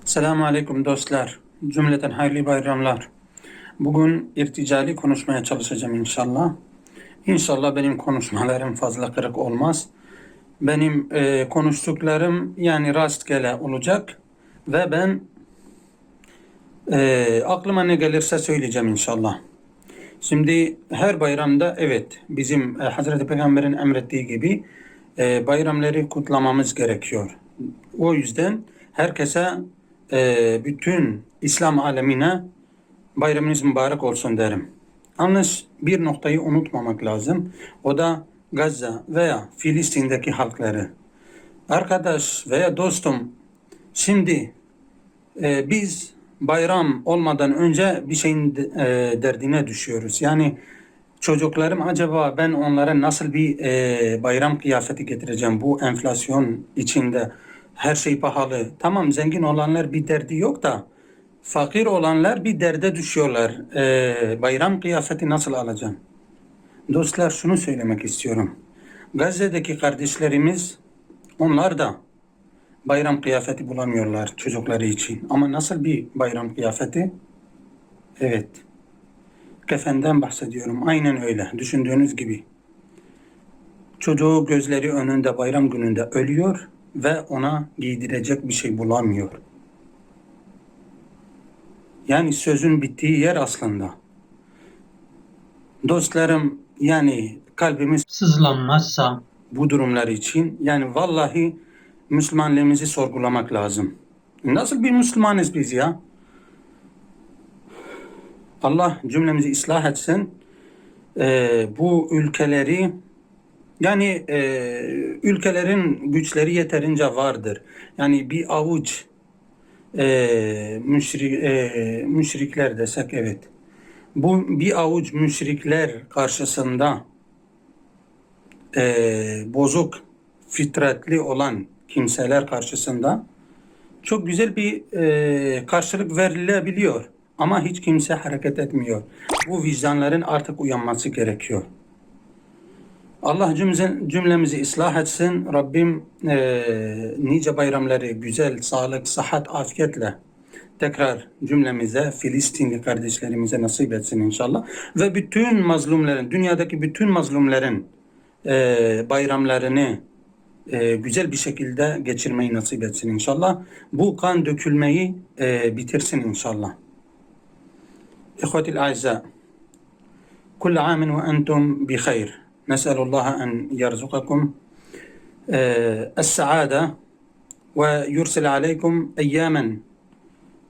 Selamun Aleyküm dostlar. Cümleten hayırlı bayramlar. Bugün irticali konuşmaya çalışacağım inşallah. İnşallah benim konuşmalarım fazla kırık olmaz. Benim konuştuklarım yani rastgele olacak ve ben aklıma ne gelirse söyleyeceğim inşallah. Şimdi her bayramda evet bizim Hazreti Peygamber'in emrettiği gibi bayramları kutlamamız gerekiyor. O yüzden herkese bütün İslam alemine bayramınız mübarek olsun derim. Yalnız bir noktayı unutmamak lazım. O da Gazze veya Filistin'deki halkları. Arkadaş veya dostum, şimdi biz bayram olmadan önce bir şeyin derdine düşüyoruz. Yani çocuklarım, acaba ben onlara nasıl bir bayram kıyafeti getireceğim bu enflasyon içinde? Her şey pahalı. Tamam, zengin olanlar bir derdi yok da fakir olanlar bir derde düşüyorlar. Bayram kıyafeti nasıl alacağım? Dostlar, şunu söylemek istiyorum. Gazze'deki kardeşlerimiz, onlar da bayram kıyafeti bulamıyorlar çocukları için. Ama nasıl bir bayram kıyafeti? Evet, kefenden bahsediyorum. Aynen öyle. Düşündüğünüz gibi. Çocuğu gözleri önünde bayram gününde ölüyor ve ona giydirecek bir şey bulamıyor. Yani sözün bittiği yer aslında. Dostlarım, yani kalbimiz sızlanmazsa bu durumlar için, yani vallahi Müslümanlığımızı sorgulamak lazım. Nasıl bir Müslümanız biz ya? Allah cümlemizi ıslah etsin. Bu ülkeleri, yani ülkelerin güçleri yeterince vardır. Yani bir avuç müşrikler desek, evet. Bu bir avuç müşrikler karşısında bozuk fitretli olan kimseler karşısında çok güzel bir karşılık verilebiliyor. Ama hiç kimse hareket etmiyor. Bu vicdanların artık uyanması gerekiyor. Allah cümlemizi ıslah etsin. Rabbim nice bayramları güzel, sağlık, sıhhat, afiyetle tekrar cümlemize, Filistinli kardeşlerimize nasip etsin inşallah. Ve bütün mazlumların, dünyadaki bütün mazlumların bayramlarını güzel bir şekilde geçirmeyi nasip etsin inşallah. Bu kan dökülmeyi bitirsin inşallah. İhvetil aizza, kull amin ve entum bi hayr. Nes'elullaha en yerzukakum es-saade ve yursil aleykum eyyamen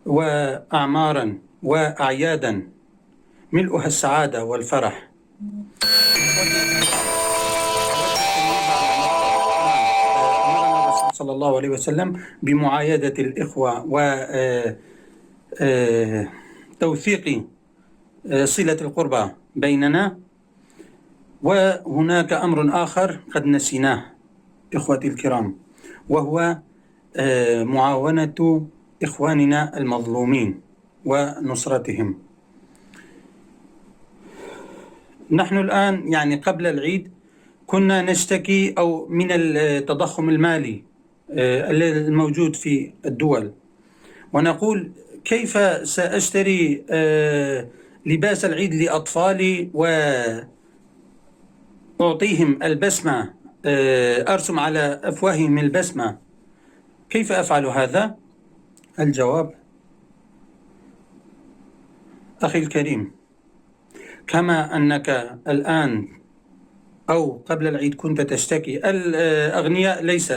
ve a'maran ve a'yadan mil'uha es-saade ve'l ferah. صلى الله عليه وسلم بمعايدة الإخوة وتوثيق صلة القربى بيننا. وهناك أمر آخر قد نسيناه إخوتي الكرام، وهو معاونة إخواننا المظلومين ونصرتهم. نحن الآن يعني قبل العيد كنا نشتكي أو من التضخم المالي الموجود في الدول، ونقول كيف سأشتري لباس العيد لأطفالي وأعطيهم البسمة، أرسم على أفواههم البسمة، كيف أفعل هذا؟ الجواب: أخي الكريم، كما أنك الآن أو قبل العيد كنت تشتكي، الأغنياء ليس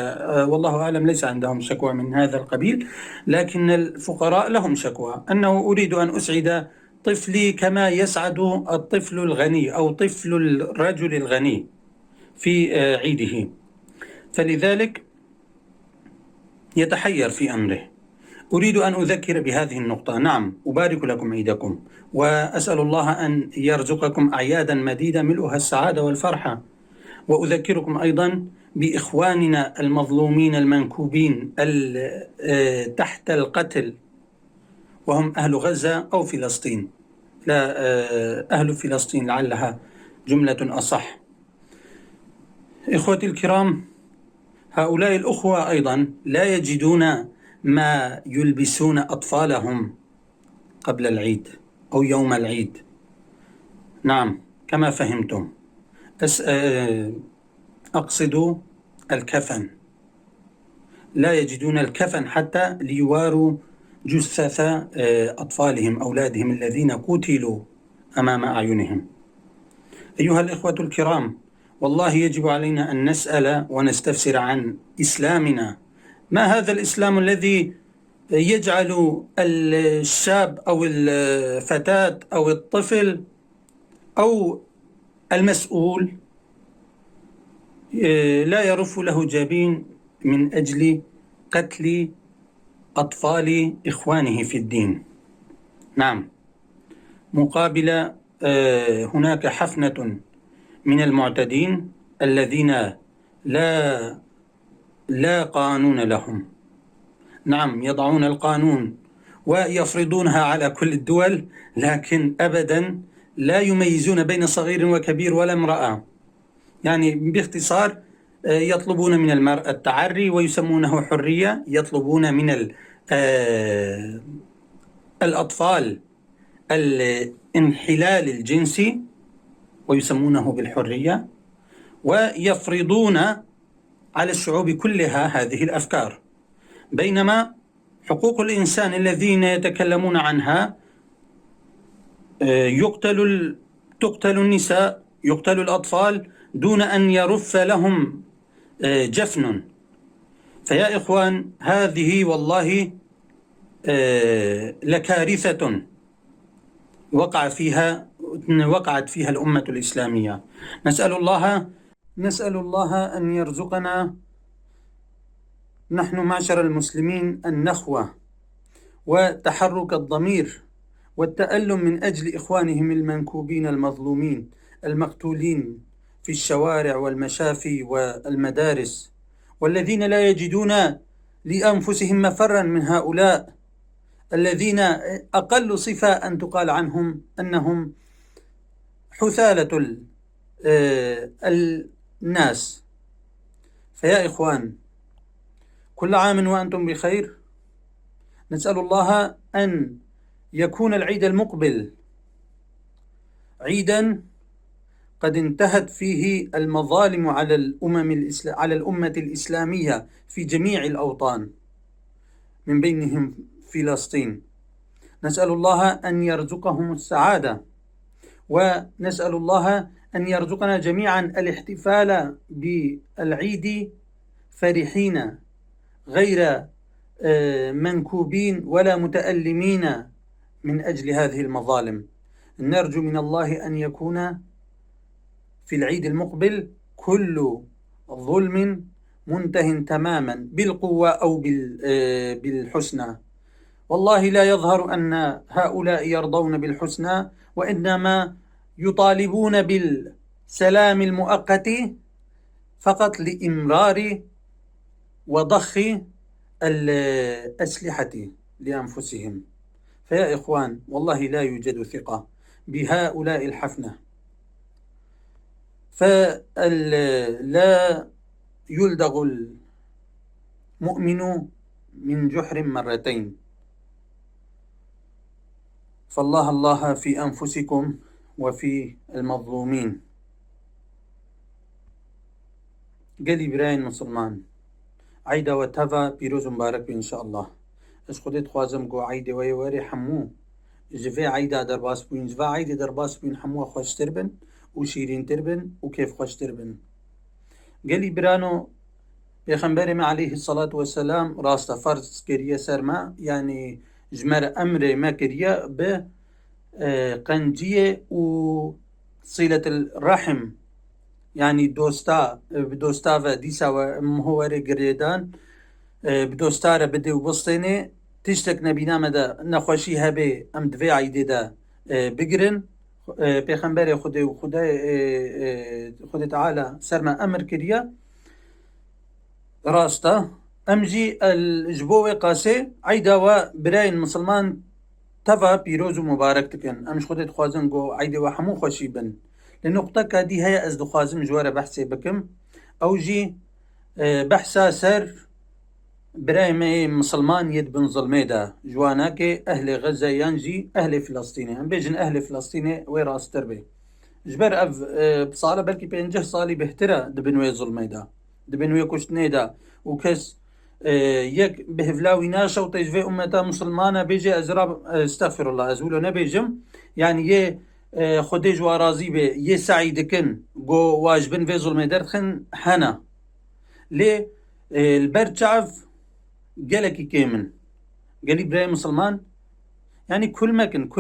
والله أعلم ليس عندهم شكوى من هذا القبيل، لكن الفقراء لهم شكوى أنه أريد أن أسعد طفلي كما يسعد الطفل الغني أو طفل الرجل الغني في عيده، فلذلك يتحير في أمره. أريد أن أذكر بهذه النقطة. نعم، أبارك لكم عيدكم وأسأل الله أن يرزقكم أعيادا مديدة ملؤها السعادة والفرحة، وأذكركم أيضا بإخواننا المظلومين المنكوبين تحت القتل، وهم أهل غزة أو فلسطين، لا أهل فلسطين لعلها جملة أصح. إخوتي الكرام، هؤلاء الأخوة أيضا لا يجدون ما يلبسون أطفالهم قبل العيد أو يوم العيد. نعم كما فهمتم. أقصد الكفن، لا يجدون الكفن حتى ليواروا جثث أطفالهم أولادهم الذين قتلوا أمام أعينهم. أيها الإخوة الكرام، والله يجب علينا أن نسأل ونستفسر عن إسلامنا. ما هذا الإسلام الذي يجعل الشاب أو الفتاة أو الطفل أو المسؤول لا يرف له جبين من أجل قتل أطفال إخوانه في الدين؟ نعم، مقابل هناك حفنة من المعتدين الذين لا قانون لهم. نعم، يضعون القانون ويفرضونها على كل الدول، لكن أبدا لا يميزون بين صغير وكبير ولا امرأة. يعني باختصار يطلبون من المرأة التعري ويسمونه حرية، يطلبون من الأطفال الانحلال الجنسي ويسمونه بالحرية، ويفرضون على الشعوب كلها هذه الأفكار. بينما حقوق الإنسان الذين يتكلمون عنها تقتل النساء، يقتل الأطفال دون أن يرف لهم جفن. فيا إخوان، هذه والله لكارثة وقعت فيها الأمة الإسلامية. نسأل الله أن يرزقنا نحن معشر المسلمين النخوة وتحرك الضمير والتألم من أجل إخوانهم المنكوبين المظلومين المقتولين في الشوارع والمشافي والمدارس، والذين لا يجدون لأنفسهم مفرا من هؤلاء الذين أقل صفة أن تقال عنهم أنهم حثالة الناس. فيا إخوان، كل عام وأنتم بخير. نسأل الله أن يكون العيد المقبل عيدا قد انتهت فيه المظالم على الأمة الإسلامية في جميع الأوطان، من بينهم فلسطين. نسأل الله أن يرزقهم السعادة، ونسأل الله أن يرزقنا جميعا الاحتفال بالعيد فرحين غير منكوبين ولا متألمين من أجل هذه المظالم. نرجو من الله أن يكون في العيد المقبل كل ظلم منته تماما بالقوة أو بالحسنى. والله لا يظهر أن هؤلاء يرضون بالحسنى، وإنما يطالبون بالسلام المؤقت فقط لإمرار وضخ الأسلحة لأنفسهم. فيا إخوان، والله لا يوجد ثقة بهؤلاء الحفنة، فلا يلدغ المؤمن من جحر مرتين. فالله الله في أنفسكم وفي المظلومين. قالي براين مسلمان عيدا وتفا بيروز مبارك إن شاء الله. اش خودت خوازم قو عيدا ويواري حمو جفا عيدا درباس بوين، جفا عيدا درباس بوين حمو خوش تربن وشيرين تربن وكيف خوش تربن. قالي برانو پیغمبر ما عليه الصلاة والسلام راست فرض كريه سرما، يعني جمر أمر ما كريه بقنجية وصلة الرحم، يعني بدوستا و ديسا و مهواري قريدان بدوستاره بده وبسطيني تشتك نبينا مدى نخوشي هبه ام دوی عيده دا بگرن. پیغمبر خود تعالى سرما امر كريه راستا امجي الجبوه قاسي عيدا و براين مسلمان تفا بيروز مبارك تكن. امش خودت خوازن قو عيدا و حمو خوشي بن. لنقطة كادي هيا از دخوازم جوارة بحثي بكم او جي بحثا سر براي مسلمان يد بن ظلميدا جواناك أهل غزة ينجي أهل فلسطين أم بيجن أهل فلسطين ويراس تربي جبر أف بصالة بلكي بينجه صالي بهترا دبنوي ظلميدا دبنوي كشتنيدا وكس يك بهفلاوي ناشا وتجفي أمتا مسلمانة بيجي أزراب استغفر الله أزولو نبيجم يعني يه خدي جوا رازي بي يه سعيدكن جو واجبن في ظلميدا خن حنا ليه البرتشعف قالك كيمن قال إبراهيم مسلمان يعني كل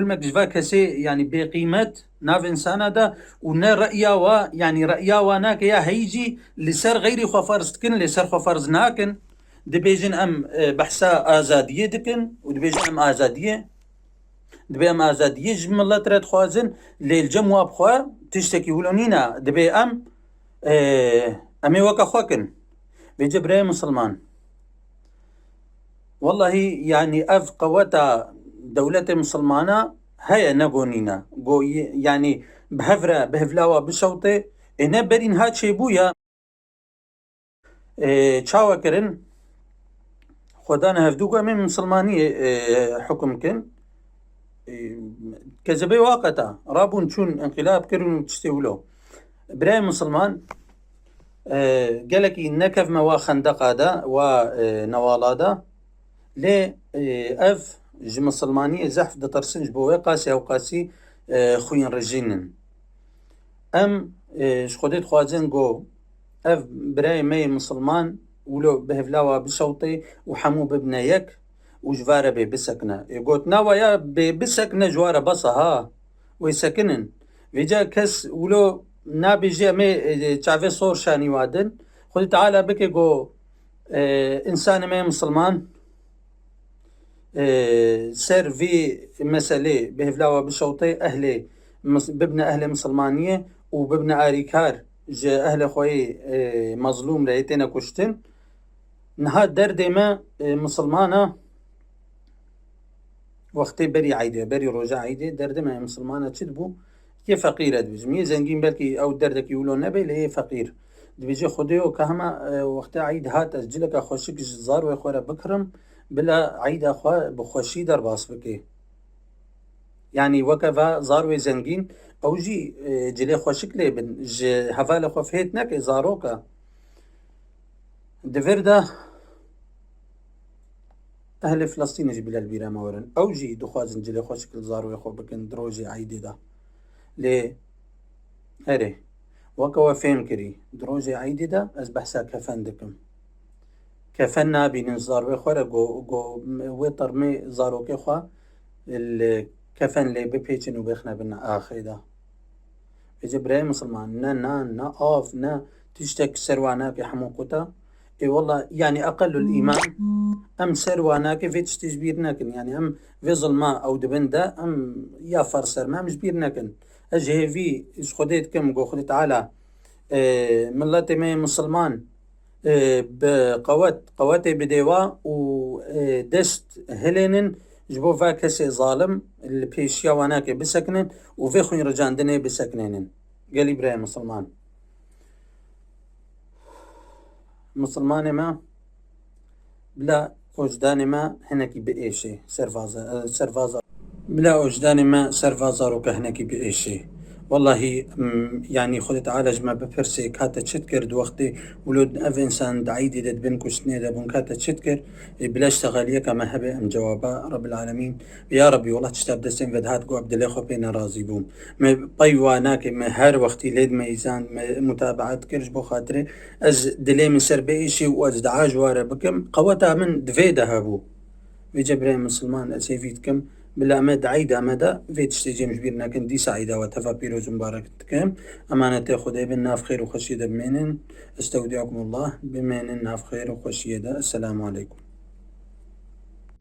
ما جفا كسي يعني بقيمة ناف إنسان هذا ونا رأيا يعني رأيا وناك يا هيجي لسر غيري خفارز تكن لسر خفارز ناكن دبيجن أم بحسا آزادية دكن ودبيجن أم آزادية دبي أم آزادية جم الله تراد خوازن للجمواب خوا تشتكي ولونينا دبي أم أمي وكا خواكن بيجي إبراهيم مسلمان والله يعني أف قوتا دولة مسلمانة هيا نبونينا يعني بهفرة بهفلاوة بشوطة إنا برين هاد شي بويا تشاوى كرن خدانا هفدوكا من مسلمانية حكم كن كذبي واقتا رابون شون انقلاب كرن تشتولو إبراهيم مسلمان قالك نكف موا خندق دا ونوالا دا لي اف جي مسلماني زحف دا ترسنج بوي قاسي او قاسي خوين رجينن ام شخوديت خوازن جو اف براي مي مسلمان ولو بهفلاوا بشوطي وحمو ببنايك وجوارة بسكنة يقول ناويا بسكنة جوارة بصها ويسكنن فيجا كس ولو نابي جي مي تشافي صور شاني وادن خذ تعالى بك جو انسان مي مسلمان سر في مسألة بهفلاوة بشوطي أهلي ببنى أهل مسلمانية وببنى آريكار جا أهل خوي مظلوم لأيتنا كشتن نهاد دردي ما مسلمانة وقتي بري عيدة بري رجع عيدة دردي ما مسلمانة تشدبو كي فقيرة دبيجمية زنجين بالكي أو دردك يقولون نبي ليه فقير دبيجي خديو كهما وقت عيد هات أسجلك أخوشك جزار ويخورا بكرم بلا عيد أخوة بخوشي در باس بكي يعني وكفا زاروي زنجين أو جي جلي خوشك لي بن هفال أخوة فهيت ناكي زاروكا دفردا أهل فلسطين جبل البيرا مورن أو جي دخوازن جلي خوشك زاروي أخوة بكن دروجي عيدي دا لي أري وكوا فهم كري دروجي عيدي دا أز بحسا كفن دكم كفنا بين زاروي خورا جو ويطر مي زاروكي خوا الكفن اللي ببيتشن وبيخنا بنا آخي دا إجي براي مسلمان نا آف نا تشتك سرواناك حموقتا إي والله يعني أقل الإيمان أم سرواناك في تشتجبيرناكن يعني أم في ظلماء أو دبندا أم يا فرسر ما مجبيرناكن أجي في إش خديت كم جو خديت على ملاتي مي مسلمان قواتي بديوا ودست هلينن جبو فاكسي ظالم اللي بيشيا واناكي بسكنن وفي خوين رجان دني بسكنن قال إبراهيم مسلمان ما بلا وجدان ما هناكي بإيشي سرفازا بلا وجدان ما سرفازا روكا هناكي بإيشي والله يعني خذ تعالى جما بفرسي كاتا تشتكر وقتي ولود اف انسان دعيدي دد بن كشتني دبون كاتا تشتكر بلاش تغاليه كما هبه ام جوابا رب العالمين يا ربي والله تشتاب دسين فدهات قو عبد الله خو بينا راضي بوم ما طيواناك ما هر وقتي ليد ميزان متابعات كرج بو خاطري از دلي من سربي شي واز دعاج واره بكم قوتها من دفيده هابو في جبرين مسلمان اسيفيتكم بلا أمد عيدة مدى في تشتيجي مجبيرنا كن دي سعيدة وتفا بيروز مبارك تكام أمانة خدي بالناف خير وخشيدة بمينن استودعكم الله بمينن ناف خير وخشيدة السلام عليكم.